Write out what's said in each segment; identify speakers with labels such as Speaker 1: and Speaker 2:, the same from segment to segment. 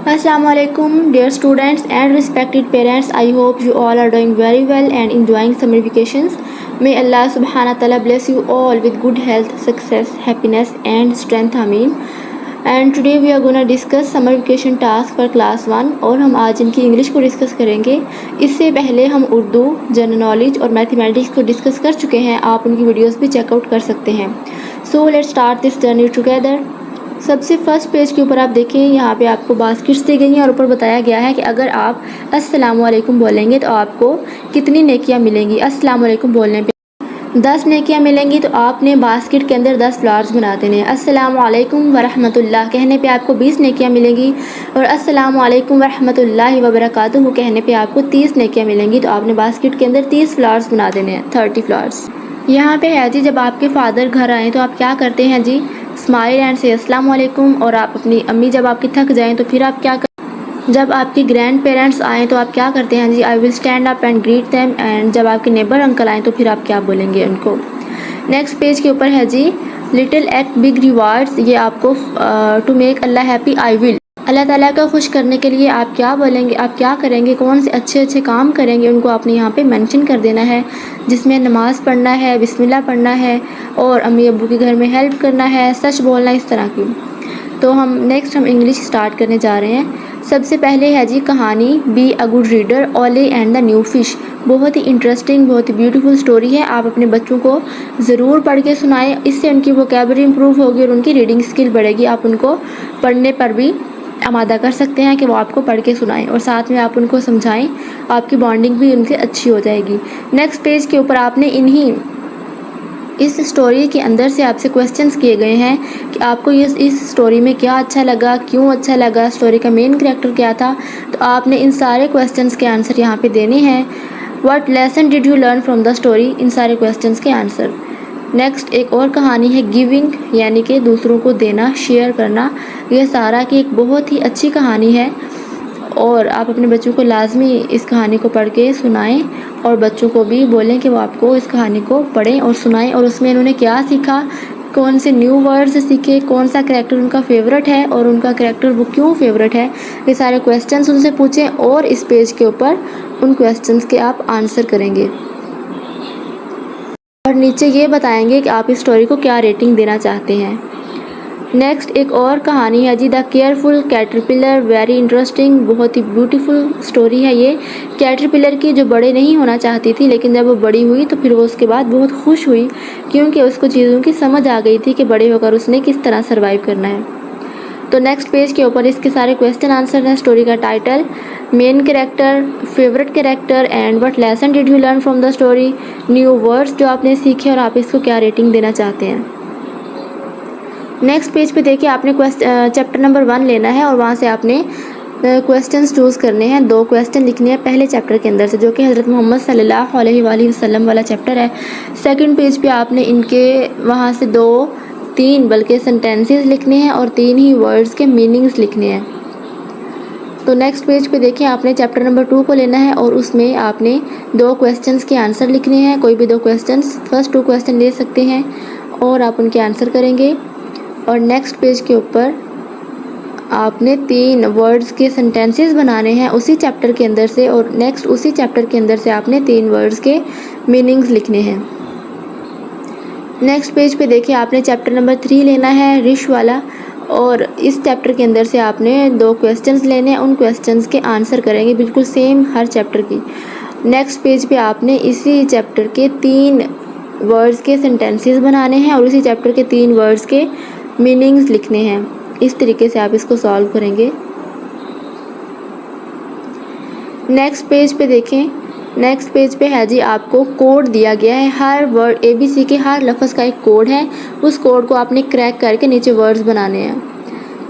Speaker 1: Assalamualaikum dear students and respected parents. I hope you all are doing very well and enjoying summer vacations. May Allah subhanahu wa ta'ala bless you all with good health, success, happiness and strength. Ameen. And today we are going to discuss summer vacation task for class 1 और हम आज इनकी English को discuss करेंगे। इससे पहले हम Urdu, general knowledge और मैथमेटिक्स को डिस्कस कर चुके हैं। आप उनकी वीडियोस भी चेकआउट कर सकते हैं। So let's start this journey together. सबसे फर्स्ट पेज के ऊपर आप देखें, यहाँ पे आपको बास्केट्स दी गई हैं और ऊपर बताया गया है कि अगर आप अस्सलाम वालेकुम बोलेंगे तो आपको कितनी नेकियां मिलेंगी। अस्सलाम वालेकुम बोलने पे 10 नेकियां मिलेंगी तो आपने बास्केट के अंदर 10 फ्लावर्स बना देने हैं। अस्सलाम वालेकुम वरहमतुल्लाह कहने पे आपको 20 नेकियां मिलेंगी और अस्सलाम वालेकुम वरहमतुल्लाहि वबरकातुहू कहने पे आपको 30 नेकियां मिलेंगी। तो आपने बास्केट के अंदर 30 फ्लावर्स बना देने हैं, 30 फ्लावर्स। यहाँ पे है जी, जब आपके फादर घर आएँ तो आप क्या करते हैं जी? स्माइल एंड से अस्सलाम वालेकुम। और आप अपनी अम्मी जब आपकी थक जाएं तो फिर आप क्या कर? जब आपके ग्रैंड पेरेंट्स आएँ तो आप क्या करते हैं जी? I will stand up and greet them. And जब आपके नेबर अंकल आएँ तो फिर आप क्या बोलेंगे उनको? नेक्स्ट पेज के ऊपर है जी, लिटिल एक्ट बिग रिवार्ड्स। ये आपको to make Allah happy I will, Allah Ta'ala को खुश करने के लिए आप क्या बोलेंगे, आप क्या करेंगे, कौन से अच्छे अच्छे काम करेंगे, उनको आपने यहाँ पे मेंशन कर देना है। जिसमें नमाज़ पढ़ना है, बिस्मिल्लाह पढ़ना है और अम्मी अब्बू के घर में हेल्प करना है, सच बोलना, इस तरह की। तो हम इंग्लिश स्टार्ट करने जा रहे हैं। सबसे पहले है जी कहानी बी अ गुड रीडर, ओले एंड द न्यू फिश। बहुत ही इंटरेस्टिंग, बहुत ही ब्यूटीफुल स्टोरी है। आप अपने बच्चों को ज़रूर पढ़ के सुनाएं, इससे उनकी वोकैबुलरी इंप्रूव होगी और उनकी रीडिंग स्किल बढ़ेगी। आप उनको पढ़ने पर भी आमादा कर सकते हैं कि वो आपको पढ़ के सुनाएं और साथ में आप उनको समझाएं, आपकी बॉन्डिंग भी उनसे अच्छी हो जाएगी। नेक्स्ट पेज के ऊपर आपने इस स्टोरी के अंदर से आपसे क्वेश्चंस किए गए हैं कि आपको इस स्टोरी में क्या अच्छा लगा, क्यों अच्छा लगा, स्टोरी का मेन कैरेक्टर क्या था। तो आपने इन सारे क्वेश्चंस के आंसर यहाँ पे देने हैं। What lesson did you learn from the story, इन सारे क्वेश्चंस के आंसर। नेक्स्ट एक और कहानी है गिविंग, यानी कि दूसरों को देना, शेयर करना। यह सारा की एक बहुत ही अच्छी कहानी है और आप अपने बच्चों को लाजमी इस कहानी को पढ़ के सुनाएं और बच्चों को भी बोलें कि वो आपको इस कहानी को पढ़ें और सुनाएं और उसमें इन्होंने क्या सीखा, कौन से न्यू वर्ड्स सीखे, कौन सा करैक्टर उनका फेवरेट है और उनका करैक्टर वो क्यों फेवरेट है। ये सारे क्वेश्चंस उनसे पूछें और इस पेज के ऊपर उन क्वेश्चंस के आप आंसर करेंगे और नीचे ये बताएंगे कि आप इस स्टोरी को क्या रेटिंग देना चाहते हैं। नेक्स्ट एक और कहानी है जी the careful caterpillar, very interesting, बहुत ही ब्यूटीफुल स्टोरी है ये कैटरपिलर की, जो बड़े नहीं होना चाहती थी लेकिन जब वो बड़ी हुई तो फिर वो उसके बाद बहुत खुश हुई क्योंकि उसको चीज़ों की समझ आ गई थी कि बड़े होकर उसने किस तरह सर्वाइव करना है। तो नेक्स्ट पेज के ऊपर इसके सारे क्वेश्चन आंसर हैं। स्टोरी का title, main character, favourite character and what lesson did you learn from the story, new words जो आपने सीखे और आप इसको क्या रेटिंग देना चाहते हैं। नेक्स्ट पेज पे देखिए, आपने चैप्टर नंबर 1 लेना है और वहाँ से आपने क्वेश्चंस चूज़ करने हैं। 2 क्वेश्चन लिखने हैं पहले चैप्टर के अंदर से, जो कि हज़रत मोहम्मद सल्लल्लाहु अलैहि वसल्लम वाला चैप्टर है। सेकंड पेज पे आपने इनके वहाँ से 2-3 बल्कि सेंटेंसेस लिखने हैं और 3 ही वर्ड्स के मीनिंग्स लिखने हैं। तो नेक्स्ट पेज पे देखिए, आपने चैप्टर नंबर 2 को लेना है और उसमें आपने 2 क्वेश्चंस के आंसर लिखने हैं। कोई भी 2 क्वेश्चंस, फर्स्ट 2 क्वेश्चन ले सकते हैं और आप उनके आंसर करेंगे। और नेक्स्ट पेज के ऊपर आपने 3 वर्ड्स के सेंटेंसेस बनाने हैं उसी चैप्टर के अंदर से और नेक्स्ट उसी चैप्टर के अंदर से आपने 3 वर्ड्स के मीनिंग्स लिखने हैं। नेक्स्ट पेज पे देखिए, आपने चैप्टर नंबर 3 लेना है रिश वाला और इस चैप्टर के अंदर से आपने 2 क्वेश्चंस लेने हैं, उन क्वेश्चंस के आंसर करेंगे बिल्कुल सेम हर चैप्टर की। नेक्स्ट पेज पे आपने इसी चैप्टर के 3 वर्ड्स के सेंटेंसेस बनाने हैं और इसी चैप्टर के 3 वर्ड्स के मीनिंग्स लिखने हैं। इस तरीके से आप इसको सॉल्व करेंगे। नेक्स्ट पेज पे देखें, नेक्स्ट पेज पे है जी आपको कोड दिया गया है। हर वर्ड ABC के हर लफ्ज़ का एक कोड है, उस कोड को आपने क्रैक करके नीचे वर्ड्स बनाने हैं।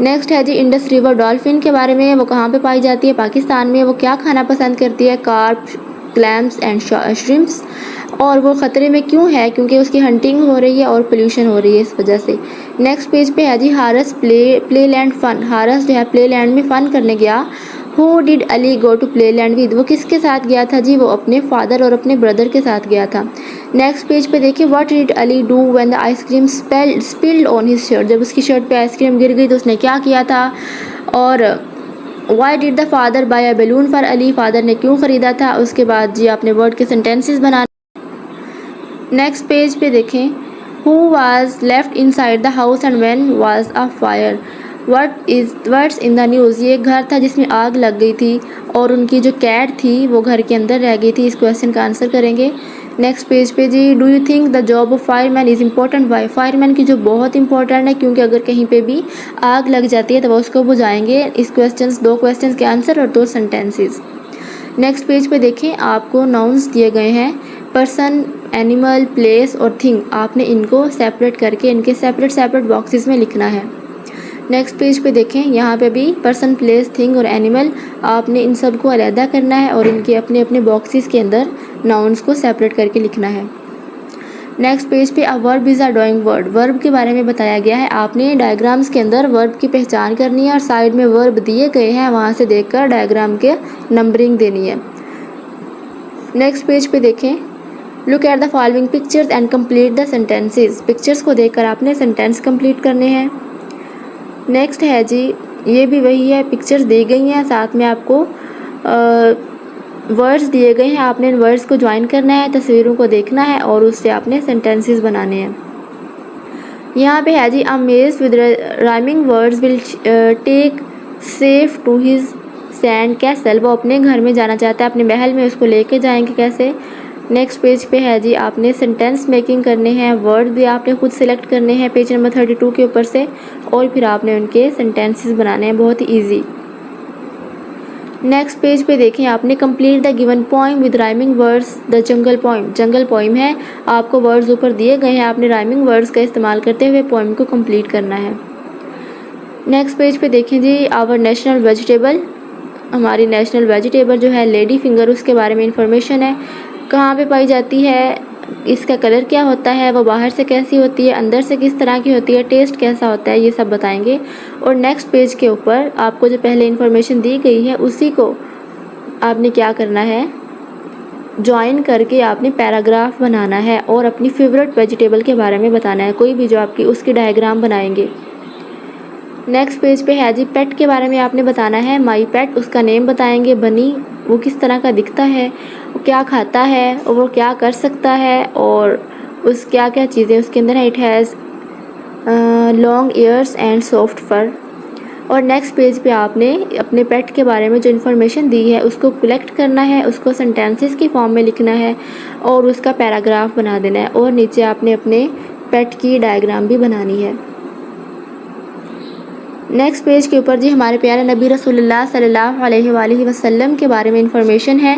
Speaker 1: नेक्स्ट है जी इंडस रिवर डॉल्फिन के बारे में, वो कहाँ पे पाई जाती है, पाकिस्तान में। वो क्या खाना पसंद करती है, कार्प, क्लैम्स एंड श्रिम्प्स। और वो ख़तरे में क्यों है, क्योंकि उसकी हंटिंग हो रही है और पोल्यूशन हो रही है इस वजह से। नेक्स्ट पेज पे है जी Haris play land fun. Haris जो है प्ले लैंड में फ़न करने गया। Who did Ali go to play land with, वो किसके साथ गया था जी? वो अपने फादर और अपने ब्रदर के साथ गया था। नेक्स्ट पेज पे देखिए, what did Ali do when the ice cream spilled on his shirt, जब उसकी शर्ट पे आइसक्रीम गिर गई तो उसने क्या किया था। और why did the father bye a balloon for Ali, father ने क्यों ख़रीदा था। उसके बाद जी आपने वर्ड के सेंटेंसेस बनाने। नेक्स्ट पेज पे देखें, who was left inside the house and when was a fire, what's in the news, ये एक घर था जिसमें आग लग गई थी और उनकी जो कैट थी वो घर के अंदर रह गई थी। इस क्वेश्चन का आंसर करेंगे। नेक्स्ट पेज पे जी, do you think the job of fireman is important, why, fireman की जो बहुत इंपॉर्टेंट है क्योंकि अगर कहीं पे भी आग लग जाती है तो वो उसको बुझाएंगे। इस क्वेश्चन, 2 क्वेश्चन के आंसर और 2 सेंटेंसेस। नेक्स्ट पेज पे देखें, आपको नाउन्स दिए गए हैं, पर्सन, एनिमल, प्लेस और थिंग। आपने इनको सेपरेट करके इनके सेपरेट बॉक्सेस में लिखना है। नेक्स्ट पेज पे देखें, यहाँ पे भी पर्सन, प्लेस, थिंग और एनिमल, आपने इन सब को अलहदा करना है और इनके अपने अपने बॉक्सेस के अंदर नाउन्स को सेपरेट करके लिखना है। नेक्स्ट पेज पे a verb is a drawing word, verb के बारे में बताया गया है। आपने डायग्राम्स के अंदर वर्ब की पहचान करनी है और साइड में वर्ब दिए गए हैं वहाँ से देखकर डायग्राम के नंबरिंग देनी है। नेक्स्ट पेज पे देखें, look at the following pictures and complete the sentences, pictures को देखकर आपने सेंटेंस कंप्लीट करने हैं। नेक्स्ट है जी, ये भी वही है, पिक्चर्स दी गई हैं, साथ में आपको वर्ड्स दिए गए हैं, आपने इन वर्ड्स को ज्वाइन करना है, तस्वीरों को देखना है और उससे आपने सेंटेंसेस बनाने हैं। यहाँ पे है जी, a maze with rhyming words will take safe to his sand castle, वो अपने घर में जाना चाहता है, अपने महल में, उसको लेके जाएंगे कैसे। नेक्स्ट पेज पे है जी, आपने सेंटेंस मेकिंग करने हैं, वर्ड भी आपने खुद सिलेक्ट करने हैं पेज नंबर 32 के ऊपर से और फिर आपने उनके सेंटेंसेस बनाने हैं, बहुत ही ईजी। नेक्स्ट पेज पे देखें, आपने complete the given poem with rhyming words, the jungle poem, jungle poem है, आपको वर्ड्स ऊपर दिए गए हैं, आपने राइमिंग वर्ड्स का इस्तेमाल करते हुए पोइम को कंप्लीट करना है। नेक्स्ट पेज पे देखें जी, आवर नेशनल वेजिटेबल, हमारी नेशनल वेजिटेबल जो है लेडी फिंगर, उसके बारे में इंफॉर्मेशन है, कहाँ पे पाई जाती है, इसका कलर क्या होता है, वो बाहर से कैसी होती है, अंदर से किस तरह की होती है, टेस्ट कैसा होता है, ये सब बताएंगे। और नेक्स्ट पेज के ऊपर आपको जो पहले इन्फॉर्मेशन दी गई है उसी को आपने क्या करना है, ज्वाइन करके आपने पैराग्राफ बनाना है और अपनी फेवरेट वेजिटेबल के बारे में बताना है, कोई भी जो आपकी, उसकी डायग्राम बनाएंगे। नेक्स्ट पेज पे है जी, पेट के बारे में आपने बताना है, माई पेट, उसका नेम बताएंगे, बनी, वो किस तरह का दिखता है, वो क्या खाता है और वो क्या कर सकता है और उस क्या क्या चीज़ें उसके अंदर है। It has long ears and soft fur. और नेक्स्ट पेज पे आपने अपने पेट के बारे में जो इन्फॉर्मेशन दी है उसको कलेक्ट करना है, उसको सेंटेंसेस की फॉर्म में लिखना है और उसका पैराग्राफ बना देना है और नीचे आपने अपने पेट की डायग्राम भी बनानी है। नेक्स्ट पेज के ऊपर जी हमारे प्यारे नबी रसूलुल्लाह सल्लल्लाहु अलैहि वसल्लम के बारे में इंफॉर्मेशन है,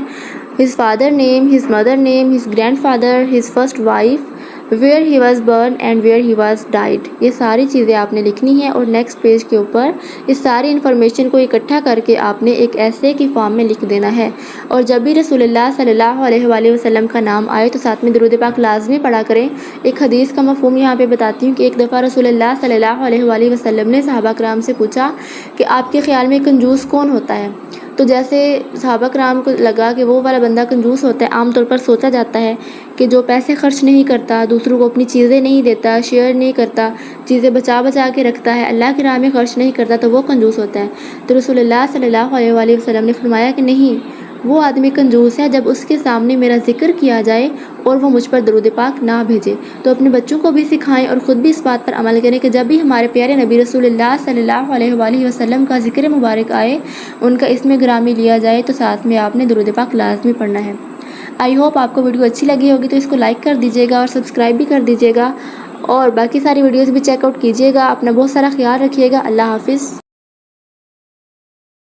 Speaker 1: his father name, his mother name, his grandfather, his first wife, where he was born and where he was died, ये सारी चीज़ें आपने लिखनी है। और नेक्स्ट पेज के ऊपर इस सारी इन्फॉर्मेशन को इकट्ठा करके आपने एक ऐसे की फॉर्म में लिख देना है। और जब भी रसूलुल्लाह सल्लल्लाहु अलैहि वसल्लम का नाम आए तो साथ में दुरूद पाक लाजमी पढ़ा करें। एक हदीस का मफ़हूम यहाँ पे बताती हूँ कि एक दफ़ा रसूलुल्लाह सल्लल्लाहु अलैहि वसल्लम ने सहाबा कराम से पूछा कि आपके ख़्याल में कंजूस कौन होता है। तो जैसे सहाबा कराम को लगा कि वो वाला बंदा कंजूस होता है, आम तौर पर सोचा जाता है कि जो पैसे खर्च नहीं करता, दूसरों को अपनी चीज़ें नहीं देता, शेयर नहीं करता, चीज़ें बचा बचा के रखता है, अल्लाह की राह में खर्च नहीं करता, तो वो कंजूस होता है। तो रसूलुल्लाह सल्लल्लाहु अलैहि वसल्लम ने फरमाया कि नहीं, वो आदमी कंजूस है जब उसके सामने मेरा जिक्र किया जाए और वो मुझ पर दरूद पाक ना भेजे। तो अपने बच्चों को भी सिखाएं और ख़ुद भी इस बात पर अमल करें कि जब भी हमारे प्यारे नबी रसूलुल्लाह सल्लल्लाहु अलैहि वसल्लम का जिक्र मुबारक आए, उनका इसमें ग्रामी लिया जाए तो साथ में आपने दरूद पाक लाजमी पढ़ना है। आई होप आपको वीडियो अच्छी लगी होगी, तो इसको लाइक कर दीजिएगा और सब्सक्राइब भी कर दीजिएगा और बाकी सारी वीडियोज़ भी चेकआउट कीजिएगा। अपना बहुत सारा ख्याल रखिएगा। अल्लाह हाफिज़।